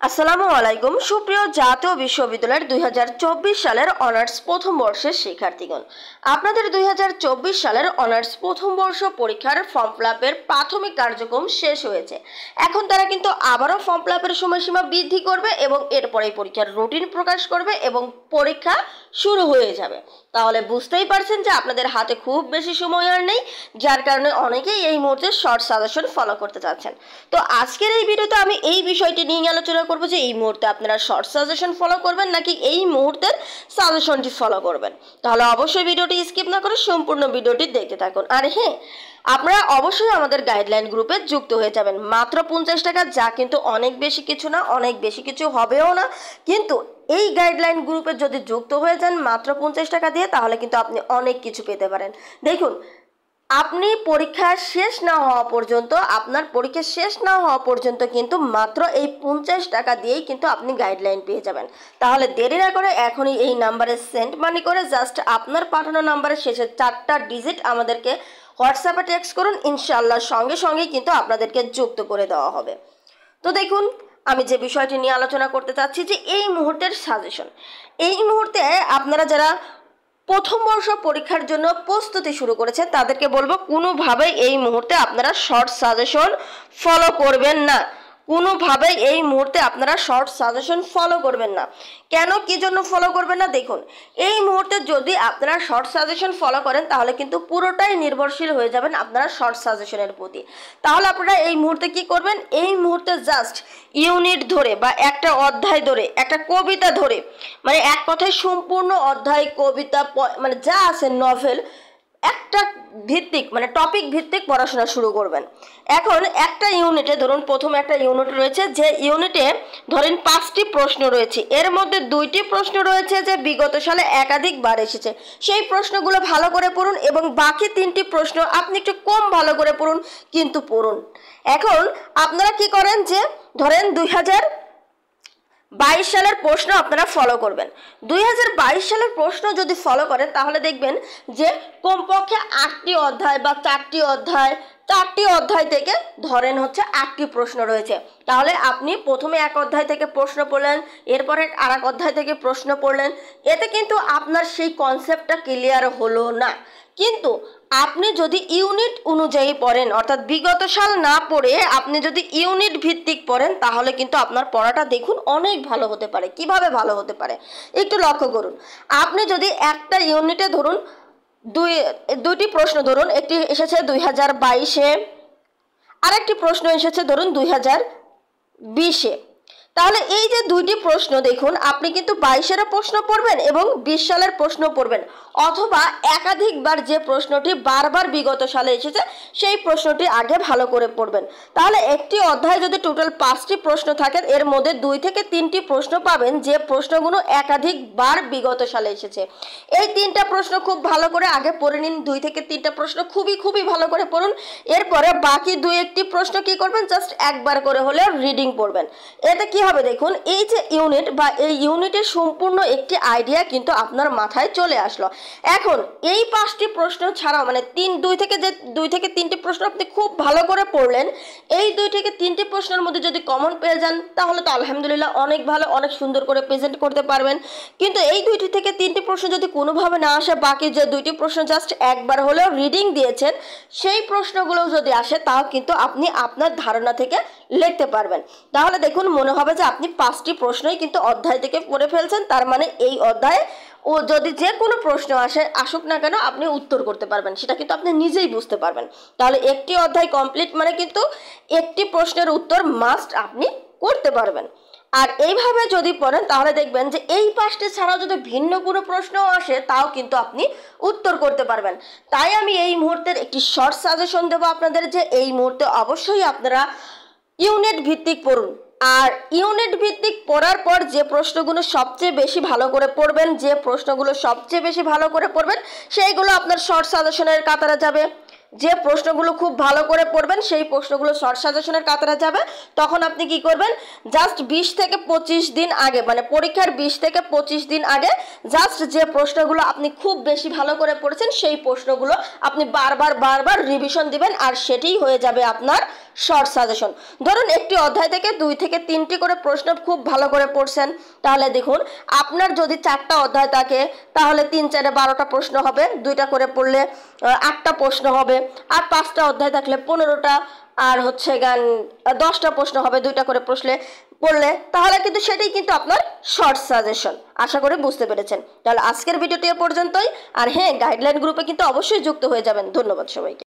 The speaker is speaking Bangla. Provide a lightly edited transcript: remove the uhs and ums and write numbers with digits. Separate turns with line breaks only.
আসসালামু আলাইকুম সুপ্রিয় জাতীয় বিশ্ববিদ্যালয়ের 2024 সালের অনার্স প্রথম বর্ষের শিক্ষার্থীগণ, আপনাদের 2024 সালের অনার্স প্রথম বর্ষ পরীক্ষার ফর্ম ফিলআপের প্রাথমিক কার্যক্রম শেষ হয়েছে। এখন তারা কিন্তু আবারও ফর্ম ফিলআপের সময়সীমা বৃদ্ধি করবে এবং এরপরেই পরীক্ষার রুটিন প্রকাশ করবে এবং পরীক্ষা শুরু হয়ে যাবে। তাহলে বুঝতেই পারছেন যে আপনাদের হাতে খুব বেশি সময় আর নেই, যার কারণে অনেকেই এই মুহূর্তে শর্ট সাজেশন ফলো করতে চাচ্ছেন। তো আজকের এই ভিডিওতে আমি এই বিষয়টি নিয়ে আলোচনা করব যে এই মুহূর্তে আপনারা শর্ট সাজেশন ফলো করবেন নাকি এই মুহূর্তের সাজেশনটি ফলো করবেন। তাহলে অবশ্যই ভিডিওটি স্কিপ না করে সম্পূর্ণ ভিডিওটি দেখতে থাকুন। আর হ্যাঁ, আপনারা অবশ্যই আমাদের গাইডলাইন গ্রুপে যুক্ত হয়ে যাবেন। মাত্র 50 টাকা, যা কিন্তু অনেক বেশি কিছু না, অনেক বেশি কিছু হবেও না, কিন্তু এই গাইডলাইন গ্রুপে যদি যুক্ত হয়ে যান মাত্র 50 টাকা দিয়ে, তাহলে কিন্তু আপনি অনেক কিছু পেতে পারেন। দেখুন, আপনি পরীক্ষা শেষ না হওয়া পর্যন্ত, আপনার পরীক্ষা শেষ না হওয়া পর্যন্ত কিন্তু মাত্র এই 50 টাকা দিয়েই কিন্তু আপনি গাইডলাইন পেয়ে যাবেন। তাহলে দেরি না করে এখনই এই নাম্বারে সেন্ড মানি করে জাস্ট আপনার পাঠানো নাম্বারের শেষে 4টা ডিজিট আমাদেরকে হোয়াটসঅ্যাপে টেক্সট করুন, ইনশাআল্লাহ সঙ্গে সঙ্গেই কিন্তু আপনাদেরকে যুক্ত করে দেওয়া হবে। তো দেখুন, আমি যে বিষয়টি নিয়ে আলোচনা করতে চাচ্ছি যে এই মুহূর্তের সাজেশন। এই মুহূর্তে আপনারা যারা প্রথম বর্ষ পরীক্ষার জন্য প্রস্তুতি শুরু করেছেন তাদেরকে বলবো, কোনোভাবেই এই মুহূর্তে আপনারা শর্ট সাজেশন ফলো করবেন না। কোনোভাবেই এই মুহূর্তে আপনারা শর্ট সাজেশন ফলো করবেন না। কেন, কি জন্য ফলো করবেন না? দেখুন, এই মুহূর্তে যদি আপনারা শর্ট সাজেশন ফলো করেন তাহলে কিন্তু পুরোটাই নির্ভরশীল হয়ে যাবেন আপনারা শর্ট সাজেশনের প্রতি। তাহলে আপনারা এই মুহূর্তে কি করবেন, এই মুহূর্তে জাস্ট ইউনিট ধরে বা একটা অধ্যায় ধরে, একটা কবিতা ধরে, মানে এক কথায় সম্পূর্ণ অধ্যায়, কবিতা, মানে যা আছে নভেল, একটা ভিত্তিক মানে টপিক ভিত্তিক পড়াশোনা শুরু করবেন। এখন একটা ইউনিটে ধরুন, প্রথম একটা ইউনিট রয়েছে, যে ইউনিটে ধরেন 5টি প্রশ্ন রয়েছে, এর মধ্যে 2টি প্রশ্ন রয়েছে যে বিগত সালে একাধিকবার এসেছে, সেই প্রশ্নগুলো ভালো করে পড়ুন এবং বাকি 3টি প্রশ্ন আপনি একটু কম ভালো করে পড়ুন, কিন্তু পড়ুন। এখন আপনারা কি করেন যে ধরেন 2022 সালের প্রশ্ন আপনারা ফলো করবেন। 2022 সালের প্রশ্ন যদি ফলো করেন তাহলে দেখবেন যে কমপক্ষে 8টি অধ্যায় বা 4টি অধ্যায় থেকে ধরেন হচ্ছে 8টি প্রশ্ন রয়েছে। তাহলে আপনি প্রথমে এক অধ্যায় থেকে প্রশ্ন পড়লেন, এরপরে আরেক অধ্যায় থেকে প্রশ্ন পড়লেন, এতে কিন্তু আপনার সেই কনসেপ্টটা ক্লিয়ার হলো না। কিন্তু আপনি যদি ইউনিট অনুযায়ী পড়েন, অর্থাৎ বিগত সাল না পড়ে আপনি যদি ইউনিট ভিত্তিক পড়েন, তাহলে কিন্তু আপনার পড়াটা দেখুন অনেক ভালো হতে পারে। কিভাবে ভালো হতে পারে একটু লক্ষ্য করুন। আপনি যদি একটা ইউনিটে ধরুন দুইটি প্রশ্ন, ধরুন একটি এসেছে 2022-এ, আরেকটি প্রশ্ন এসেছে ধরুন 2020-এ, তাহলে এই যে 2টি প্রশ্ন দেখুন, আপনি কিন্তু 22-এর প্রশ্ন পড়বেন এবং 20 সালের প্রশ্ন পড়বেন, অথবা একাধিকবার যে প্রশ্নটি বারবার বিগত সালে এসেছে সেই প্রশ্নটি আগে ভালো করে পড়বেন। তাহলে একটি অধ্যায় যদি টোটাল 5টি প্রশ্ন থাকে, এর মধ্যে 2 থেকে 3টি প্রশ্ন পাবেন যে প্রশ্নগুলো একাধিকবার বিগত সালে এসেছে। এই 3টা প্রশ্ন খুব ভালো করে আগে পড়ে নিন, 2 থেকে 3টা প্রশ্ন খুবই ভালো করে পড়ুন। এরপরে বাকি 2-1টি প্রশ্ন কি করবেন, জাস্ট একবার করে হলে রিডিং পড়বেন। এতে কি হবে দেখুন, এই যে ইউনিট বা এই ইউনিটের সম্পূর্ণ একটি আইডিয়া কিন্তু আপনার মাথায় চলে আসলো। এখন এই 5টি প্রশ্ন ছাড়াও মানে 2 থেকে 3টি প্রশ্ন আপনি খুব ভালো করে পড়লেন, এই 2 থেকে 3টি প্রশ্নের মধ্যে যদি কমন পেয়ে যান তাহলে তো আলহামদুলিল্লাহ অনেক ভালো, অনেক সুন্দর করে প্রেজেন্ট করতে পারবেন। কিন্তু এই 2 থেকে 3টি প্রশ্ন যদি কোনোভাবে না আসে, বাকি যে 2টি প্রশ্ন জাস্ট একবার হলেও রিডিং দিয়েছেন, সেই প্রশ্নগুলো যদি আসে তাও কিন্তু আপনি আপনার ধারণা থেকে লিখতে পারবেন। তাহলে দেখুন, মনে হবে যে আপনি 5টি প্রশ্নই কিন্তু অধ্যায় থেকে পড়ে ফেলছেন। তার মানে এই অধ্যায়ে ও যদি যে কোনো প্রশ্ন আসুক না কেন আপনি উত্তর করতে পারবেন, সেটা কিন্তু আপনি নিজেই বুঝতে পারবেন। তাহলে একটি অধ্যায় কমপ্লিট মানে কিন্তু একটি প্রশ্নের উত্তর মাস্ট আপনি করতে পারবেন। আর এইভাবে যদি পড়েন তাহলে দেখবেন যে এই 5টি ছাড়াও যদি ভিন্ন কোনো প্রশ্ন আসে তাও কিন্তু আপনি উত্তর করতে পারবেন। তাই আমি এই মুহূর্তের একটি শর্ট সাজেশন দেবো আপনাদের, যে এই মুহূর্তে অবশ্যই আপনারা ইউনিট ভিত্তিক পড়ুন। আর ইউনিট ভিত্তিক পড়ার পর যে প্রশ্নগুলো সবচেয়ে বেশি ভালো করে পড়বেন, সেইগুলো আপনার শর্ট সাজেশনের কাতারে যাবে। যে প্রশ্নগুলো খুব ভালো করে পড়বেন সেই প্রশ্নগুলো শর্ট সাজেশনের কাতারে যাবে। তখন আপনি কি করবেন, জাস্ট 20 থেকে 25 দিন আগে, মানে পরীক্ষার 20 থেকে 25 দিন আগে জাস্ট যে প্রশ্নগুলো আপনি খুব বেশি ভালো করে পড়েছেন সেই প্রশ্নগুলো আপনি বারবার রিভিশন দিবেন, আর সেটাই হয়ে যাবে আপনার শর্ট সাজেশন। ধরুন একটি অধ্যায় থেকে 2 থেকে 3টি করে প্রশ্ন খুব ভালো করে পড়ছেন, তাহলে দেখুন আপনার যদি 4টা অধ্যায় থাকে তাহলে 3 4 12টা প্রশ্ন হবে, 2টা করে পড়লে 8টা প্রশ্ন হবে, আর 5টা অধ্যায় থাকলে 15টা, আর হচ্ছে গান 10টা প্রশ্ন হবে 2টা করে পড়লে, তাহলে কিন্তু সেটাই কিন্তু আপনার শর্ট সাজেশন। আশা করি বুঝতে পেরেছেন। তাহলে আজকের ভিডিওটি এ পর্যন্তই। আর হ্যাঁ, গাইডলাইন গ্রুপে কিন্তু অবশ্যই যুক্ত হয়ে যাবেন। ধন্যবাদ সবাইকে।